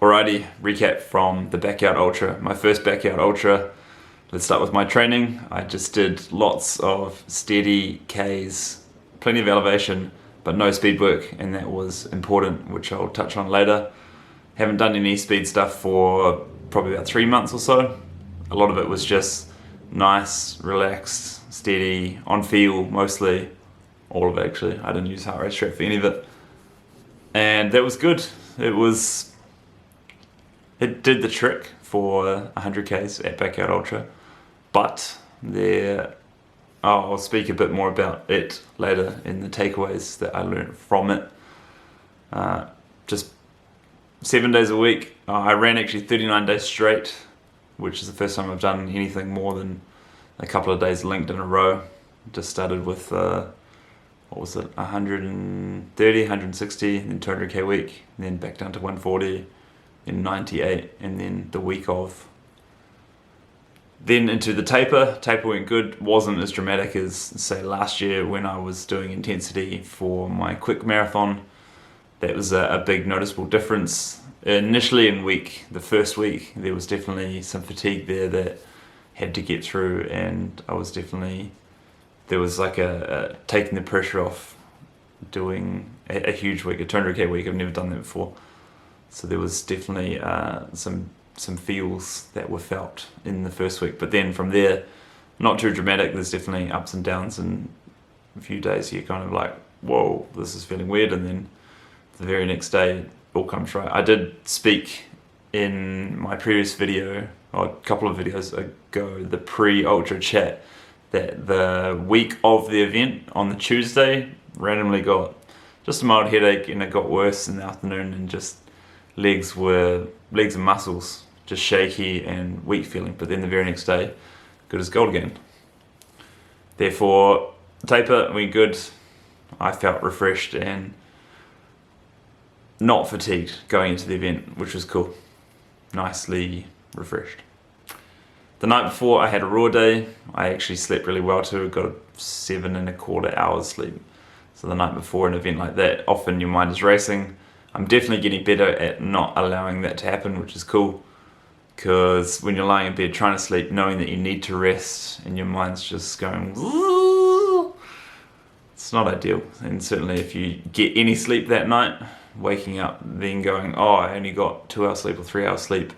Alrighty, recap from the backyard ultra. My first backyard ultra. Let's start with my training. I just did lots of steady Ks, plenty of elevation, but no speed work, and that was important, which I'll touch on later. Haven't done any speed stuff for probably about 3 months or so. A lot of it was just nice, relaxed, steady, on feel mostly. All of it actually. I didn't use heart rate strap for any of it. And that was good. It did the trick for 100 Ks at Backyard Ultra, but I'll speak a bit more about it later in the takeaways that I learned from it. Just 7 days a week. I ran actually 39 days straight, which is the first time I've done anything more than a couple of days linked in a row. Just started with, 130, 160, then 200k week, and then back down to 140, then 98, and then the week of. Then into the taper. Taper went good, wasn't as dramatic as, say, last year when I was doing intensity for my quick marathon. That was a big noticeable difference. Initially in the first week, there was definitely some fatigue there that had to get through, and there was like a taking the pressure off doing a huge week, a 200k week. I've never done that before. So there was definitely some feels that were felt in the first week. But then from there, not too dramatic. There's definitely ups and downs, and a few days you're kind of like, whoa, this is feeling weird, and then the very next day it all comes right. I did speak in my previous video, or a couple of videos ago, the pre-ultra chat, that the week of the event on the Tuesday randomly got just a mild headache, and it got worse in the afternoon, and just legs and muscles just shaky and weak feeling, but then the very next day good as gold again. Therefore taper went good. I felt refreshed and not fatigued going into the event, which was cool. Nicely refreshed. The night before I had a raw day. I actually slept really well too. Got 7.25 hours sleep. So the night before an event like that, often your mind is racing. I'm definitely getting better at not allowing that to happen, which is cool. Because when you're lying in bed trying to sleep, knowing that you need to rest and your mind's just going, "Ooh," it's not ideal. And certainly if you get any sleep that night, waking up then going, oh, I only got 2 hours sleep or 3 hours sleep,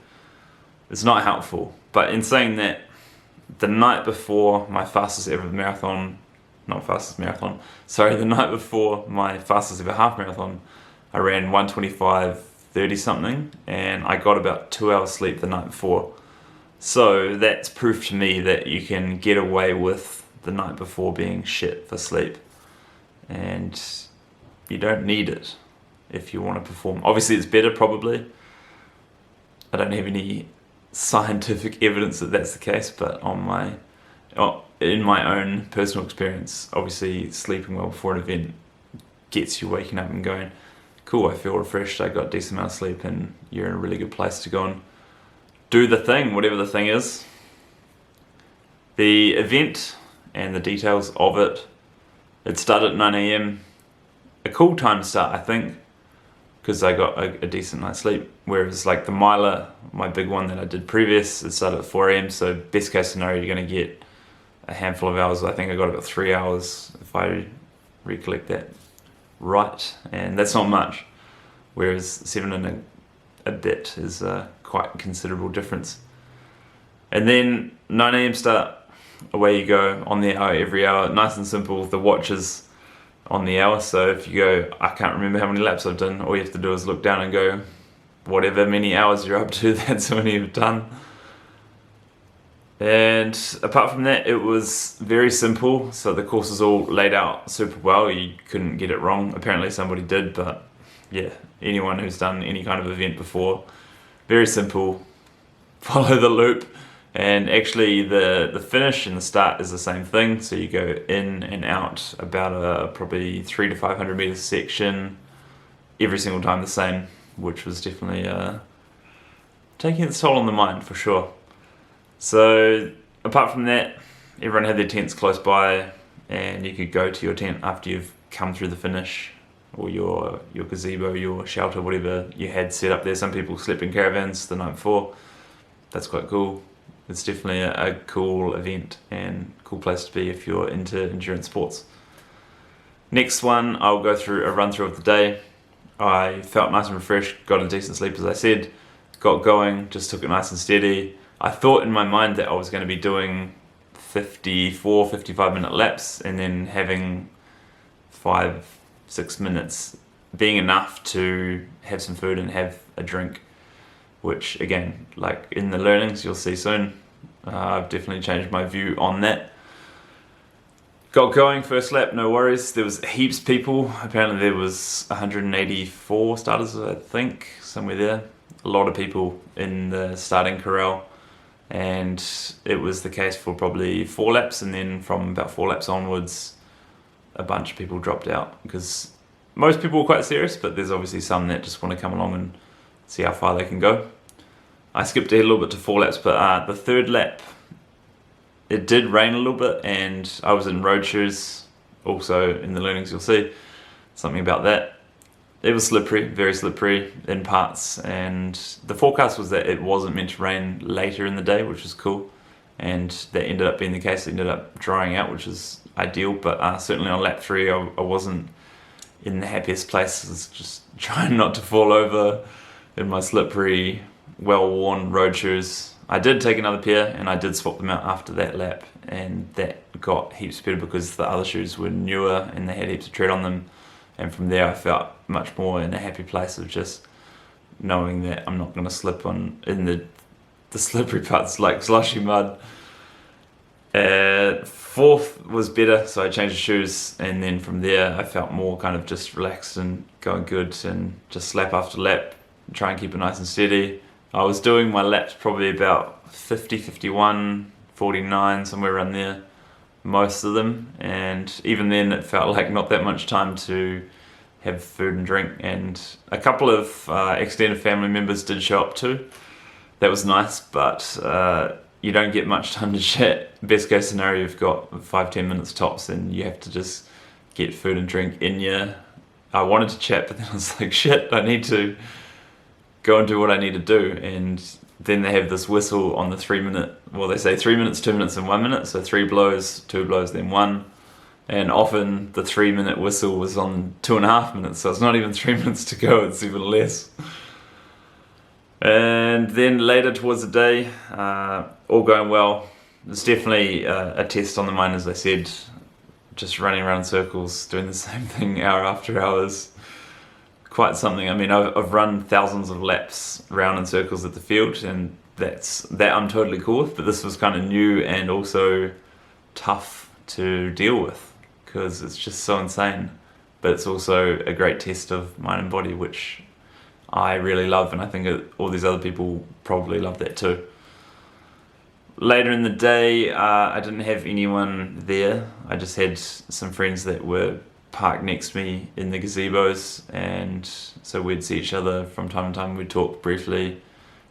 it's not helpful. But in saying that, the night before my fastest ever marathon, the night before my fastest ever half marathon, I ran 125.30 something, and I got about 2 hours sleep the night before. So that's proof to me that you can get away with the night before being shit for sleep, and you don't need it if you want to perform. Obviously it's better probably. I don't have any scientific evidence that that's the case, but in my own personal experience, obviously sleeping well before an event gets you waking up and going, cool, I feel refreshed, I got a decent amount of sleep, and you're in a really good place to go and do the thing, whatever the thing is. The event and the details of it started at 9 AM. A cool time to start, I think, because I got a decent night's sleep. Whereas like the miler, my big one that I did previous, it started at 4 AM, so best case scenario you're going to get a handful of hours. I think I got about 3 hours if I recollect that right, and that's not much. Whereas 7 and a bit is quite a considerable difference. And then 9 AM start, away you go, on the hour, every hour, nice and simple. The watch is on the hour, so if you go, I can't remember how many laps I've done, all you have to do is look down and go, whatever many hours you're up to, that's how many you've done. And apart from that, it was very simple. So the course is all laid out super well. You couldn't get it wrong. Apparently somebody did, but yeah, anyone who's done any kind of event before, very simple. Follow the loop. And actually the finish and the start is the same thing. So you go in and out about a probably 300 to 500 meter section every single time the same, which was definitely taking its toll on the mind for sure. So apart from that, everyone had their tents close by, and you could go to your tent after you've come through the finish or your gazebo, your shelter, whatever you had set up there. Some people slept in caravans the night before. That's quite cool. It's definitely a cool event and cool place to be if you're into endurance sports. Next one, I'll go through a run through of the day. I felt nice and refreshed, got a decent sleep as I said, got going, just took it nice and steady. I thought in my mind that I was going to be doing 55 minute laps and then having 5-6 minutes being enough to have some food and have a drink, which again, like in the learnings you'll see soon, I've definitely changed my view on that. Got going, first lap, no worries. There was heaps of people. Apparently there was 184 starters, I think, somewhere there. A lot of people in the starting corral, and it was the case for probably 4 laps, and then from about 4 laps onwards a bunch of people dropped out because most people were quite serious, but there's obviously some that just want to come along and see how far they can go. I skipped ahead a little bit to 4 laps, but the third lap it did rain a little bit and I was in road shoes. Also in the learnings you'll see something about that. It was slippery, very slippery in parts, and the forecast was that it wasn't meant to rain later in the day, which was cool, and that ended up being the case. It ended up drying out, which is ideal, but certainly on lap 3 I wasn't in the happiest places, just trying not to fall over in my slippery, well-worn road shoes. I did take another pair and I did swap them out after that lap, and that got heaps better because the other shoes were newer and they had heaps of tread on them, and from there I felt much more in a happy place of just knowing that I'm not going to slip on in the slippery parts like slushy mud. Fourth was better, so I changed the shoes, and then from there I felt more kind of just relaxed and going good, and just lap after lap try and keep it nice and steady. I was doing my laps probably about 50, 51, 49, somewhere around there, most of them, and even then it felt like not that much time to have food and drink, and a couple of extended family members did show up too. That was nice, but you don't get much time to chat. Best case scenario, you've got 5-10 minutes tops and you have to just get food and drink in you. I wanted to chat, but then I was like, shit, I need to go and do what I need to do. And then they have this whistle on the 3 minute, well, they say 3 minutes, 2 minutes and 1 minute, so 3 blows, 2 blows, then 1. And often the 3 minute whistle was on 2.5 minutes, so it's not even 3 minutes to go, it's even less. And then later towards the day, all going well. There's definitely a test on the mind, as I said, just running around in circles, doing the same thing hour after hours. Quite something. I mean, I've run thousands of laps around in circles at the field, and that I'm totally cool with, but this was kind of new and also tough to deal with because it's just so insane, but it's also a great test of mind and body, which I really love, and I think all these other people probably love that too. Later in the day, I didn't have anyone there. I just had some friends that were parked next to me in the gazebos, and so we'd see each other from time to time. We'd talk briefly.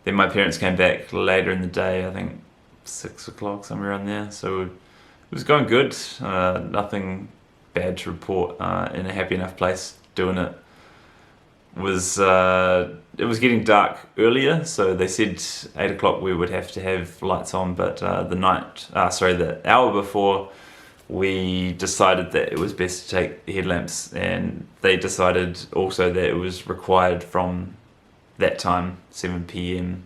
Then my parents came back later in the day, I think 6 o'clock, somewhere around there. So it was going good. Nothing bad to report. In a happy enough place doing it. It was getting dark earlier, so they said 8 o'clock we would have to have lights on, but the hour before, we decided that it was best to take the headlamps, and they decided also that it was required from that time, 7 p.m.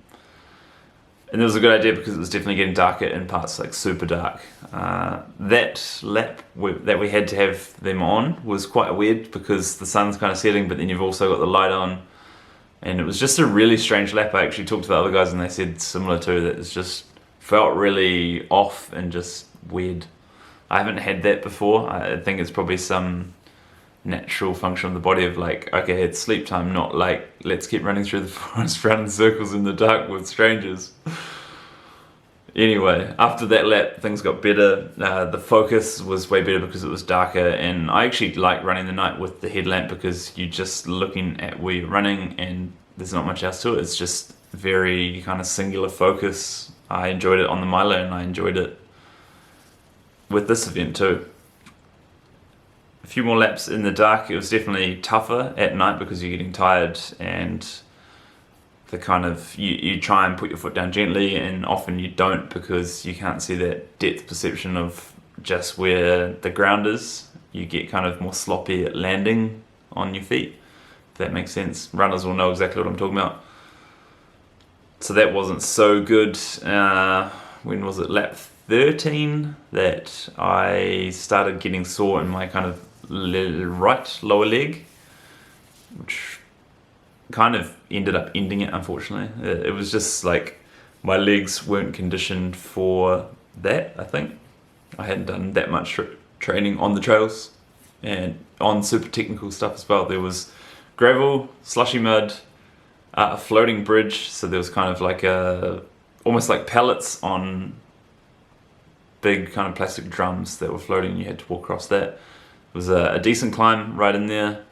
And it was a good idea because it was definitely getting darker in parts, like super dark. That lap that we had to have them on was quite weird because the sun's kind of setting, but then you've also got the light on. And it was just a really strange lap. I actually talked to the other guys and they said similar too, that it's just felt really off and just weird. I haven't had that before. I think it's probably some natural function of the body of like, okay, it's sleep time, not like, let's keep running through the forest round in circles in the dark with strangers. Anyway, after that lap, things got better. The focus was way better because it was darker, and I actually like running the night with the headlamp because you're just looking at where you're running and there's not much else to it. It's just very kind of singular focus. I enjoyed it on the Milo, and I enjoyed it with this event too. a few more laps in the dark. It was definitely tougher at night because you're getting tired, and the kind of you try and put your foot down gently, and often you don't because you can't see that depth perception of just where the ground is. You get kind of more sloppy at landing on your feet, if that makes sense. Runners will know exactly what I'm talking about. So that wasn't so good. When was it? Lap 13 that I started getting sore in my kind of right lower leg, which kind of ended up ending it, unfortunately. It was just like my legs weren't conditioned for that, I think. I hadn't done that much training on the trails and on super technical stuff as well. There was gravel, slushy mud, a floating bridge, so there was kind of like almost like pallets on big kind of plastic drums that were floating. You had to walk across that. It was a decent climb right in there.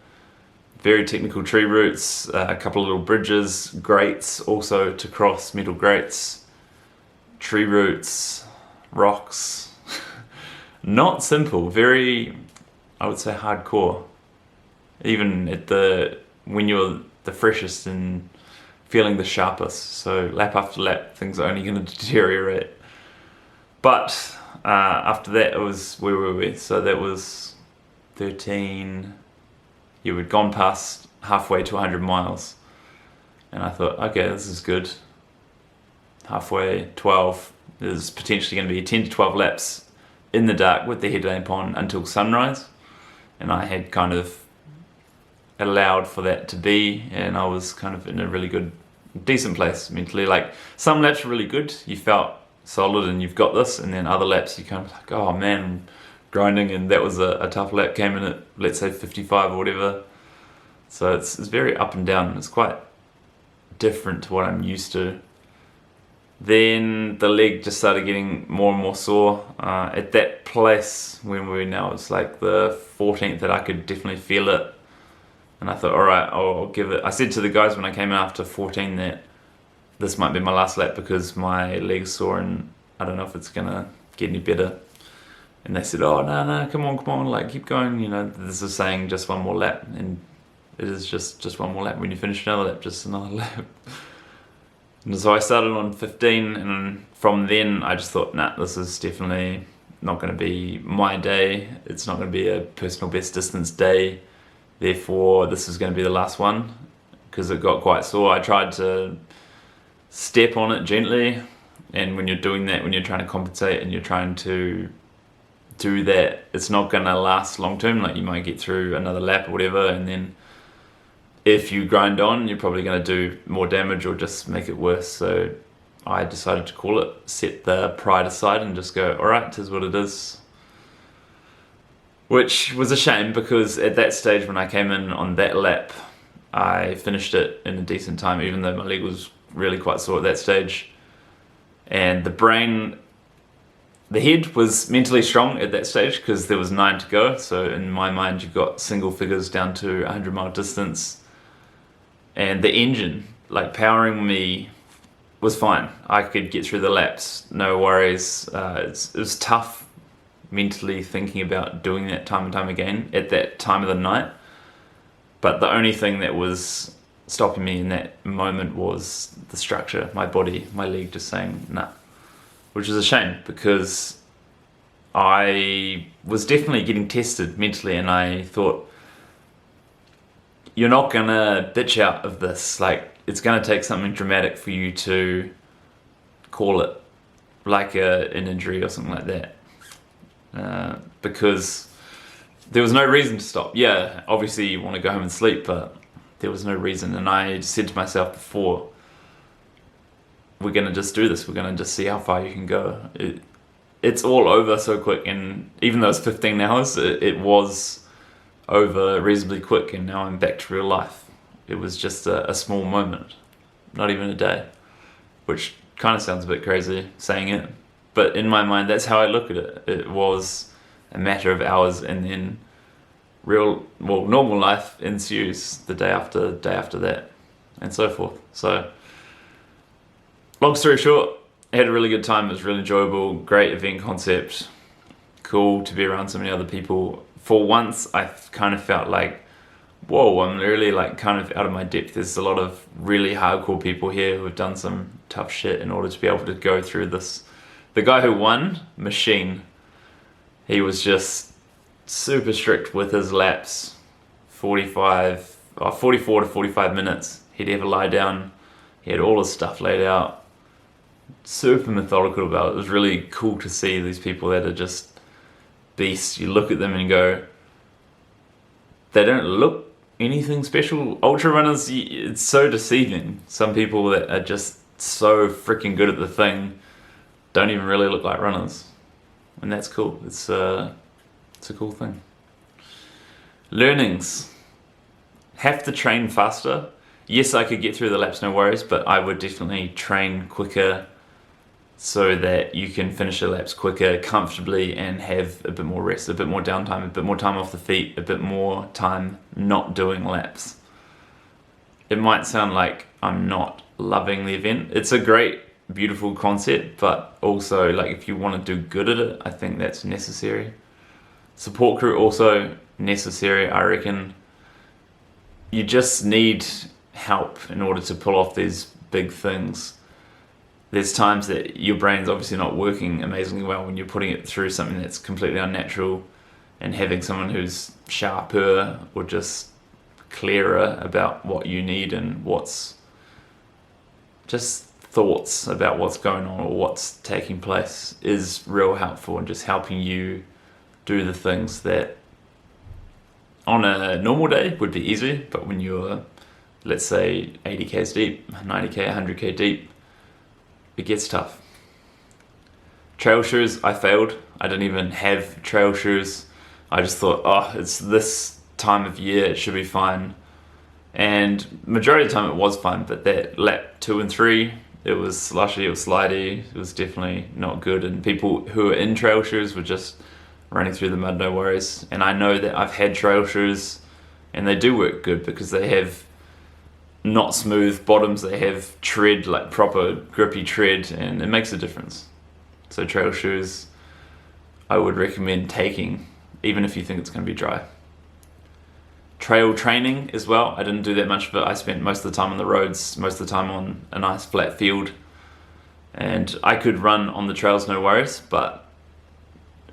Very technical tree roots, a couple of little bridges, grates also to cross, metal grates, tree roots, rocks. Not simple, very, I would say, hardcore. Even when you're the freshest and feeling the sharpest. So lap after lap, things are only going to deteriorate. But after that, it was, where were we? So that was 13. We'd gone past halfway to 100 miles. And I thought, okay, this is good. Halfway, 12. There's potentially going to be 10 to 12 laps in the dark with the headlamp on until sunrise. And I had kind of allowed for that to be, and I was kind of in a really good, decent place mentally. Like, some laps were really good, you felt solid and you've got this, and then other laps you kind of like, oh man, I'm grinding, and that was a tough lap, came in at, let's say, 55 or whatever. So it's very up and down. It's quite different to what I'm used to. Then the leg just started getting more and more sore. At that place, when we were now, it's like the 14th that I could definitely feel it. And I thought, all right, I'll give it. I said to the guys when I came in after 14 that this might be my last lap because my leg's sore and I don't know if it's going to get any better. And they said, oh, no, come on, like, keep going. You know, this is saying just one more lap. And it is just one more lap. When you finish another lap, just another lap. And so I started on 15, and from then I just thought, nah, this is definitely not going to be my day. It's not going to be a personal best distance day. Therefore, this is going to be the last one, because it got quite sore. I tried to step on it gently, and when you're doing that, when you're trying to compensate and you're trying to do that, it's not going to last long term. Like, you might get through another lap or whatever, and then if you grind on, you're probably going to do more damage or just make it worse. So I decided to call it, set the pride aside and just go, all right, 'tis what it is. Which was a shame, because at that stage when I came in on that lap, I finished it in a decent time, even though my leg was really quite sore at that stage. And the head was mentally strong at that stage because there was 9 to go. So in my mind, you've got single figures down to 100-mile distance. And the engine, like, powering me was fine. I could get through the laps, no worries. It was tough mentally thinking about doing that time and time again at that time of the night. But the only thing that was stopping me in that moment was the structure, my body, my leg just saying nah. Which is a shame, because I was definitely getting tested mentally, and I thought, you're not gonna bitch out of this. Like, it's gonna take something dramatic for you to call it, like an injury or something like that. Because there was no reason to stop. Yeah, obviously you want to go home and sleep, but there was no reason. And I said to myself before, we're gonna just do this. We're gonna just see how far you can go. It's all over so quick, and even though it's 15 hours, it was over reasonably quick, and now I'm back to real life. It was just a small moment, not even a day, which kind of sounds a bit crazy saying it, but in my mind that's how I look at it. It was a matter of hours, and then normal life ensues the day after that, and so forth. So long story short, I had a really good time. It was really enjoyable, great event concept, cool to be around so many other people for once I kind of felt like, whoa, I'm really like kind of out of my depth. There's a lot of really hardcore people here who have done some tough shit in order to be able to go through this. The guy who won, Machine, he was just super strict with his laps. 44 to 45 minutes. He'd ever lie down. He had all his stuff laid out. Super methodical about it. It was really cool to see these people that are just beasts. You look at them and go, they don't look anything special. Ultra runners, it's so deceiving. Some people that are just so freaking good at the thing don't even really look like runners, and that's cool. It's a cool thing. Learnings: have to train faster. Yes, I could get through the laps, no worries, but I would definitely train quicker so that you can finish the laps quicker, comfortably, and have a bit more rest, a bit more downtime, a bit more time off the feet, a bit more time not doing laps. It might sound like I'm not loving the event. It's a great, beautiful concept, but also like if you want to do good at it, I think that's necessary. Support crew also necessary, I reckon. You just need help in order to pull off these big things. There's times that your brain's obviously not working amazingly well when you're putting it through something that's completely unnatural, and having someone who's sharper or just clearer about what you need and what's just thoughts about what's going on or what's taking place is real helpful, and just helping you do the things that on a normal day would be easy, but when you're, let's say, 80k's deep, 90k, 100k deep, it gets tough. Trail shoes, I failed. I didn't even have trail shoes. I just thought, oh, it's this time of year, it should be fine. And majority of the time it was fine, but that lap 2 and 3, it was slushy, it was slidey, it was definitely not good. And people who are in trail shoes were just running through the mud, no worries. And I know that I've had trail shoes and they do work good because they have not smooth bottoms, they have tread, like proper grippy tread, and it makes a difference. So trail shoes I would recommend taking, even if you think it's going to be dry. Trail training as well, I didn't do that much of it. I spent most of the time on the roads, most of the time on a nice flat field, and I could run on the trails, no worries, but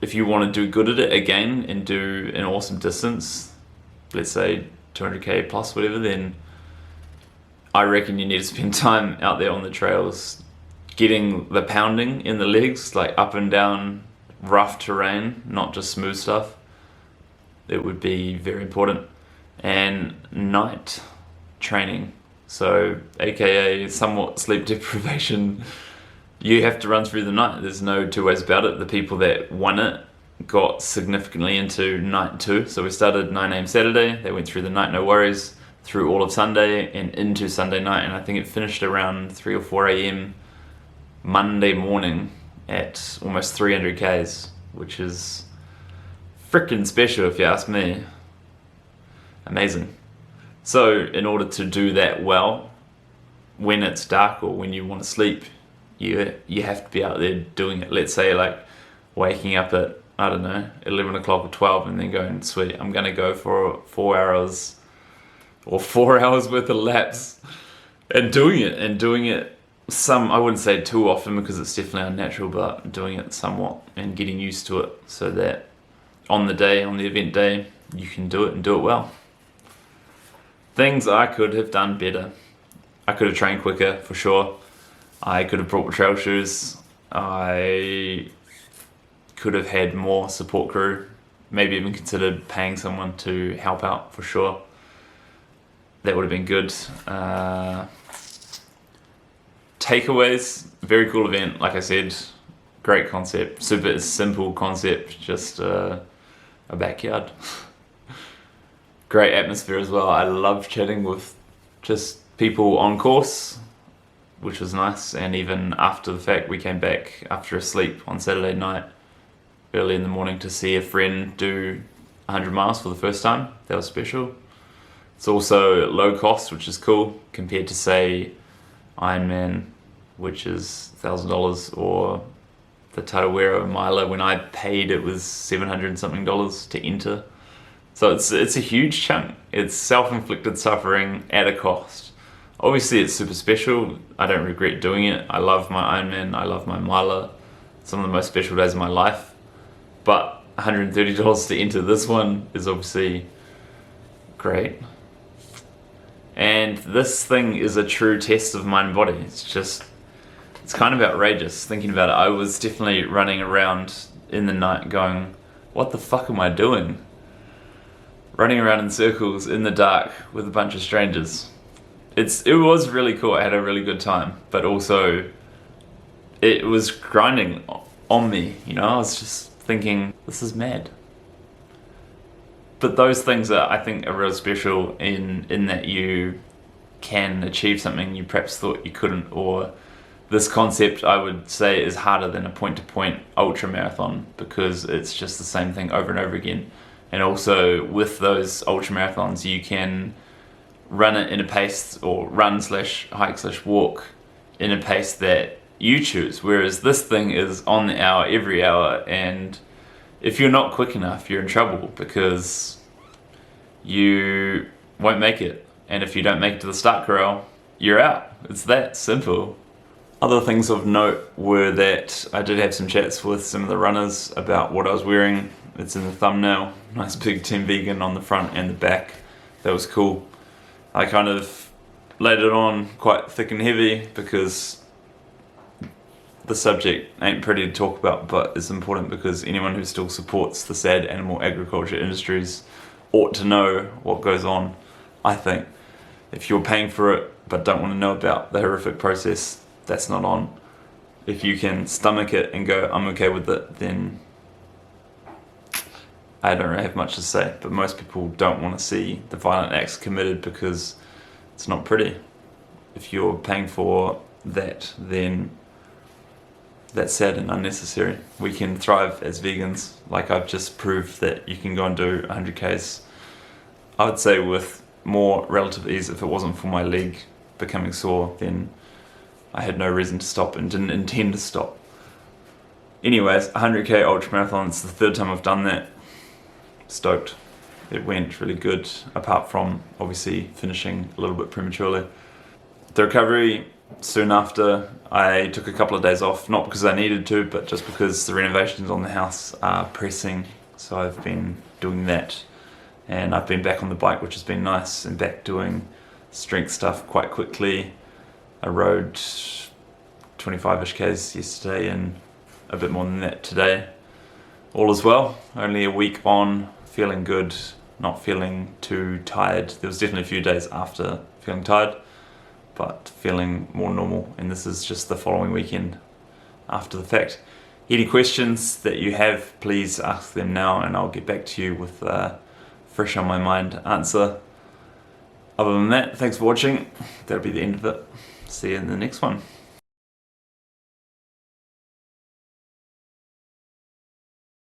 if you want to do good at it again and do an awesome distance, let's say 200k plus whatever, then I reckon you need to spend time out there on the trails, getting the pounding in the legs, like up and down rough terrain, not just smooth stuff. It would be very important. And night training, so aka somewhat sleep deprivation. You have to run through the night, there's no two ways about it. The people that won it got significantly into night 2, so we started 9 AM Saturday, they went through the night, no worries, through all of Sunday and into Sunday night, and I think it finished around 3 or 4 AM Monday morning at almost 300k's, which is freaking special if you ask me. Amazing. So in order to do that well, when it's dark or when you want to sleep, you have to be out there doing it. Let's say like waking up at, I don't know, 11 o'clock or 12 and then going, sweet, I'm going to go for 4 hours or 4 hours worth of laps, and doing it I wouldn't say too often because it's definitely unnatural, but doing it somewhat and getting used to it so that on the event day, you can do it and do it well. Things I could have done better. I could have trained quicker for sure. I could have brought trail shoes. I could have had more support crew. Maybe even considered paying someone to help out for sure. That would have been good. Takeaways, very cool event, like I said, great concept, super simple concept, just a backyard. Great atmosphere as well. I love chatting with just people on course, which was nice, and even after the fact, we came back after a sleep on Saturday night, early in the morning, to see a friend do 100 miles for the first time. That was special. It's also low cost, which is cool, compared to, say, Ironman, which is $1,000, or the Tarawera miler. When I paid, it was $700 and something to enter. So it's a huge chunk. It's self-inflicted suffering at a cost. Obviously it's super special. I don't regret doing it. I love my Ironman, I love my miler. Some of the most special days of my life. But $130 to enter this one is obviously great. And this thing is a true test of mind and body. It's kind of outrageous thinking about it. I was definitely running around in the night going, what the fuck am I doing? Running around in circles in the dark with a bunch of strangers. It was really cool. I had a really good time, but also it was grinding on me, you know? I was just thinking, this is mad. But those things are, I think, are real special in that you can achieve something you perhaps thought you couldn't, or this concept, I would say, is harder than a point-to-point ultra marathon because it's just the same thing over and over again. And also with those ultra marathons, you can run it in a pace, or run/hike/walk in a pace that you choose. Whereas this thing is on the hour, every hour, and if you're not quick enough, you're in trouble because you won't make it. And if you don't make it to the start corral, you're out. It's that simple. Other things of note were that I did have some chats with some of the runners about what I was wearing. It's in the thumbnail. Nice big Team Vegan on the front and the back. That was cool. I kind of laid it on quite thick and heavy because the subject ain't pretty to talk about, but it's important because anyone who still supports the sad animal agriculture industries ought to know what goes on, I think. If you're paying for it but don't want to know about the horrific process, that's not on. If you can stomach it and go, I'm okay with it, then I don't really have much to say. But most people don't want to see the violent acts committed because it's not pretty. If you're paying for that, then that's sad and unnecessary. We can thrive as vegans, like I've just proved that you can go and do 100 Ks. I would say with more relative ease. If it wasn't for my leg becoming sore, then I had no reason to stop and didn't intend to stop. Anyways, 100k ultramarathon, it's the third time I've done that. Stoked. It went really good, apart from obviously finishing a little bit prematurely. The recovery, soon after, I took a couple of days off, not because I needed to, but just because the renovations on the house are pressing. So I've been doing that, and I've been back on the bike, which has been nice, and back doing strength stuff quite quickly. I rode 25-ish Ks yesterday and a bit more than that today. All is well, only a week on, feeling good, not feeling too tired. There was definitely a few days after feeling tired, but feeling more normal, and this is just the following weekend after the fact. Any questions that you have, please ask them now and I'll get back to you with a fresh on my mind answer. Other than that, thanks for watching. That'll be the end of it. See you in the next one.